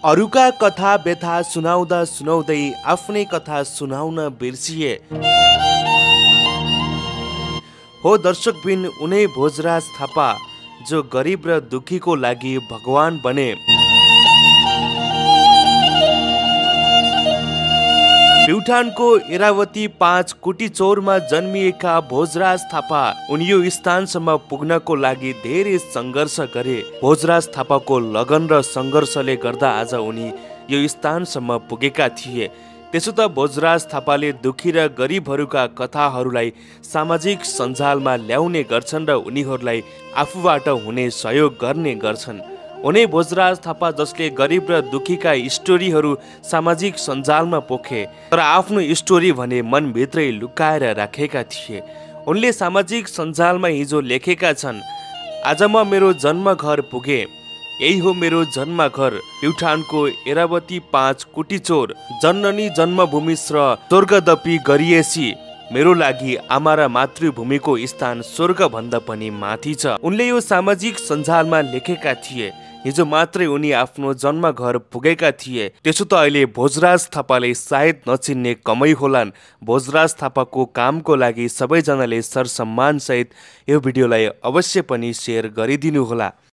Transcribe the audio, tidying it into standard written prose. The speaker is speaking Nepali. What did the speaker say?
अरूका कथा व्यथा सुनाउँदा सुनाउँदै आफ्नै कथा सुनाउन बिर्सिए हो दर्शकबिन उनै भोजराज थापा जो गरिब र दुखीको लागि भगवान बने। प्युठानको इरावती 5 कुटीचौरमा जन्मिएका भोजराज थापा उनी यो स्थानसम्म पुग्नको लागि धेरै सङ्घर्ष गरे। भोजराज थापाको लगन र सङ्घर्षले गर्दा आज उनी यो स्थानसम्म पुगेका थिए। त्यसो त भोजराज थापाले दुखी र गरिबहरूका कथाहरूलाई सामाजिक सञ्जालमा ल्याउने गर्छन् र उनीहरूलाई आफूबाट हुने सहयोग गर्ने गर्छन्। उनी भोजराज थापा जसले गरिब र दुखीका स्टोरीहरू सामाजिक सञ्जालमा पोखे तर आफ्नो स्टोरी भने मनभित्रै लुकाएर राखेका थिए। उनले सामाजिक सञ्जालमा हिजो लेखेका छन्, आज म मेरो जन्मघर पुगे, यही हो मेरो जन्मघर प्युठानको इरावती 5 कुटीचौर, जननी जन्मभूमि र स्वर्गदपी गरिएसी मेरो लागि आमा र मातृभूमिको स्थान स्वर्गभन्दा पनि माथि छ। उनले यो सामाजिक सञ्जालमा लेखेका थिए। हिजो मात्रै उनी आफ्नो जन्मघर पुगेका थिए। त्यसो त अहिले भोजराज थापाले सायद नचिन्ने कमै होलान्। भोजराज थापाको कामको लागि सबैजनाले सरसम्मान सहित यो भिडियोलाई अवश्य पनि सेयर गरिदिनु होला।